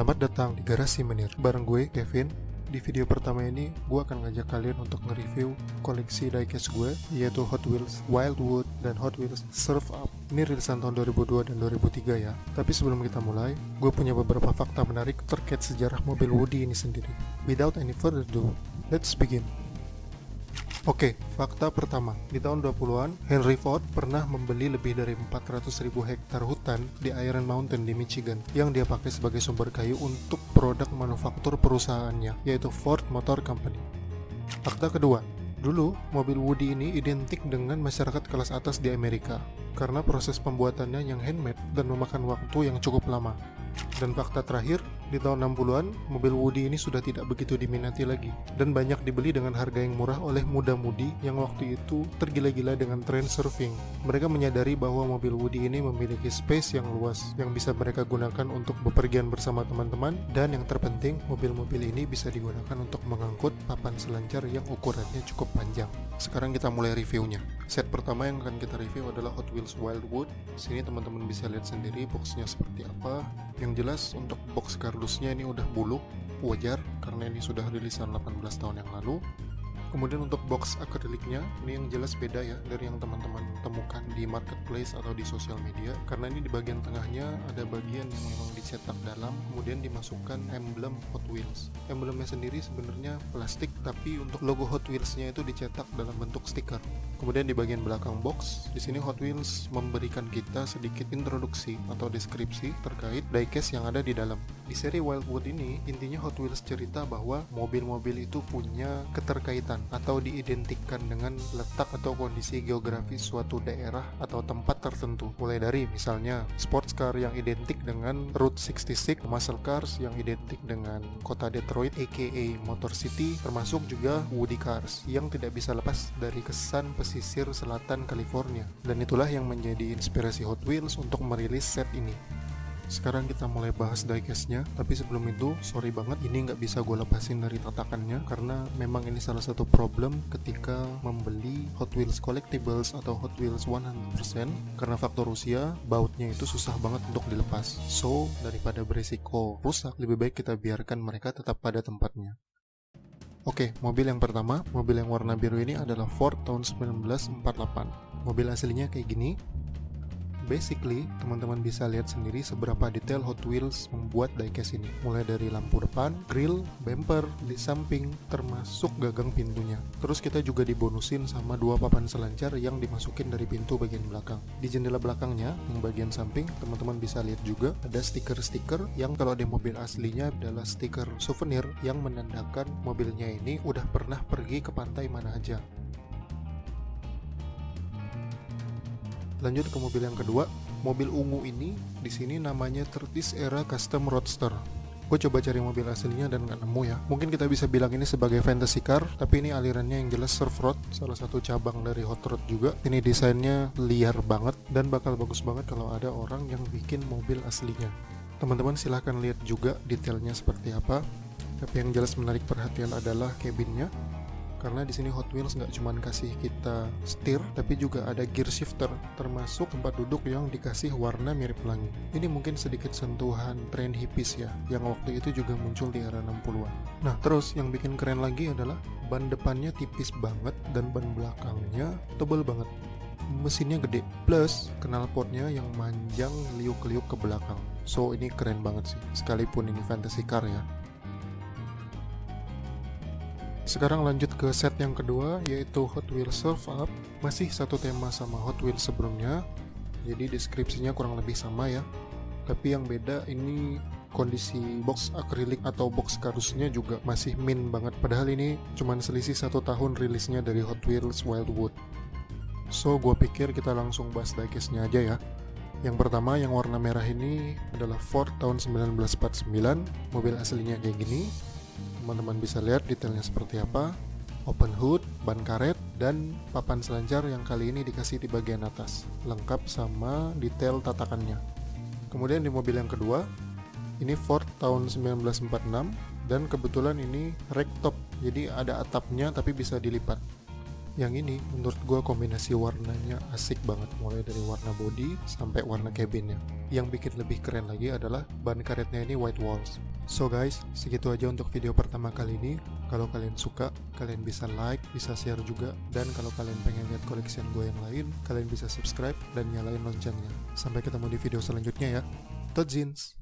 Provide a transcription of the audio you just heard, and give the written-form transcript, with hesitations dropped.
Selamat datang di Garasi Menir. Bareng gue, Kevin. Di video pertama ini, gue akan ngajak kalian untuk nge-review koleksi diecast gue, yaitu Hot Wheels Wildwood dan Hot Wheels Surf Up. Ini rilisan tahun 2002 dan 2003 ya. Tapi sebelum kita mulai, gue punya beberapa fakta menarik terkait sejarah mobil Woody ini sendiri. Without any further ado, let's begin. Oke, fakta pertama. Di tahun 20-an, Henry Ford pernah membeli lebih dari 400.000 hektar hutan di Iron Mountain di Michigan yang dia pakai sebagai sumber kayu untuk produk manufaktur perusahaannya, yaitu Ford Motor Company. Fakta kedua. Dulu, mobil Woody ini identik dengan masyarakat kelas atas di Amerika karena proses pembuatannya yang handmade dan memakan waktu yang cukup lama. Dan fakta terakhir, di tahun 60-an, mobil Woody ini sudah tidak begitu diminati lagi dan banyak dibeli dengan harga yang murah oleh muda-mudi yang waktu itu tergila-gila dengan tren surfing. Mereka menyadari bahwa mobil Woody ini memiliki space yang luas yang bisa mereka gunakan untuk bepergian bersama teman-teman, dan yang terpenting, mobil-mobil ini bisa digunakan untuk mengangkut papan selancar yang ukurannya cukup panjang. Sekarang kita mulai reviewnya. Set pertama yang akan kita review adalah Hot Wheels Wildwood. Sini teman-teman bisa lihat sendiri boxnya seperti apa. Yang jelas untuk box kardusnya ini udah buluk, wajar karena ini sudah rilisan 18 tahun yang lalu. Kemudian untuk box akriliknya, ini yang jelas beda ya dari yang teman-teman temukan di marketplace atau di sosial media, karena ini di bagian tengahnya ada bagian yang memang dicetak dalam, kemudian dimasukkan emblem Hot Wheels. Emblemnya sendiri sebenarnya plastik, tapi untuk logo Hot Wheels-nya itu dicetak dalam bentuk stiker. Kemudian di bagian belakang box, di sini Hot Wheels memberikan kita sedikit introduksi atau deskripsi terkait diecast yang ada di dalam. Di seri Wildwood ini, intinya Hot Wheels cerita bahwa mobil-mobil itu punya keterkaitan atau diidentikan dengan letak atau kondisi geografis suatu daerah atau tempat tertentu. Mulai dari misalnya sports car yang identik dengan Route 66, muscle cars yang identik dengan kota Detroit aka Motor City, termasuk juga Woody cars yang tidak bisa lepas dari kesan pesisir selatan California. Dan itulah yang menjadi inspirasi Hot Wheels untuk merilis set ini. Sekarang kita mulai bahas diecast-nya, tapi sebelum itu, sorry banget ini nggak bisa gue lepasin dari tatakannya karena memang ini salah satu problem ketika membeli Hot Wheels Collectibles atau Hot Wheels 100%, karena faktor usia, bautnya itu susah banget untuk dilepas. So, daripada berisiko rusak, lebih baik kita biarkan mereka tetap pada tempatnya. Oke, mobil yang pertama, mobil yang warna biru ini adalah Ford tahun 1948. Mobil aslinya kayak gini. Basically, teman-teman bisa lihat sendiri seberapa detail Hot Wheels membuat diecast ini. Mulai dari lampu depan, grill, bumper, di samping, termasuk gagang pintunya. Terus kita juga dibonusin sama 2 papan selancar yang dimasukin dari pintu bagian belakang. Di jendela belakangnya, yang bagian samping, teman-teman bisa lihat juga ada stiker-stiker yang kalau di mobil aslinya adalah stiker souvenir yang menandakan mobilnya ini udah pernah pergi ke pantai mana aja. Lanjut ke mobil yang kedua, mobil ungu ini di sini namanya 30s Era Custom Roadster. Gue coba cari mobil aslinya dan nggak nemu ya. Mungkin kita bisa bilang ini sebagai fantasy car, tapi ini alirannya yang jelas surf road, salah satu cabang dari hot rod juga. Ini desainnya liar banget dan bakal bagus banget kalau ada orang yang bikin mobil aslinya. Teman-teman silahkan lihat juga detailnya seperti apa. Tapi yang jelas menarik perhatian adalah cabinnya. Karena di sini Hot Wheels nggak cuma kasih kita setir, tapi juga ada gear shifter, termasuk tempat duduk yang dikasih warna mirip pelangi. Ini mungkin sedikit sentuhan tren hippies ya, yang waktu itu juga muncul di era 60-an. Nah, terus yang bikin keren lagi adalah ban depannya tipis banget dan ban belakangnya tebal banget. Mesinnya gede, plus knalpotnya yang manjang liuk-liuk ke belakang. So, ini keren banget sih, sekalipun ini fantasy car ya. Sekarang lanjut ke set yang kedua, yaitu Hot Wheels Surf Up. Masih satu tema sama Hot Wheels sebelumnya, jadi deskripsinya kurang lebih sama ya. Tapi yang beda ini kondisi box akrilik atau box kardusnya juga masih mint banget. Padahal ini cuman selisih 1 tahun rilisnya dari Hot Wheels Wildwood. So, gue pikir kita langsung bahas diecast-nya aja ya. Yang pertama, yang warna merah ini adalah Ford tahun 1949. Mobil aslinya kayak gini. Teman-teman bisa lihat detailnya seperti apa. Open hood, ban karet, dan papan selancar yang kali ini dikasih di bagian atas, lengkap sama detail tatakannya. Kemudian di mobil yang kedua, ini Ford tahun 1946, dan kebetulan ini ragtop, jadi ada atapnya tapi bisa dilipat. Yang ini menurut gue kombinasi warnanya asik banget, mulai dari warna body sampai warna cabinnya. Yang bikin lebih keren lagi adalah ban karetnya ini white walls. So guys, segitu aja untuk video pertama kali ini. Kalau kalian suka, kalian bisa like, bisa share juga. Dan kalau kalian pengen lihat koleksian gue yang lain, kalian bisa subscribe dan nyalain loncengnya. Sampai ketemu di video selanjutnya ya. Tot ziens!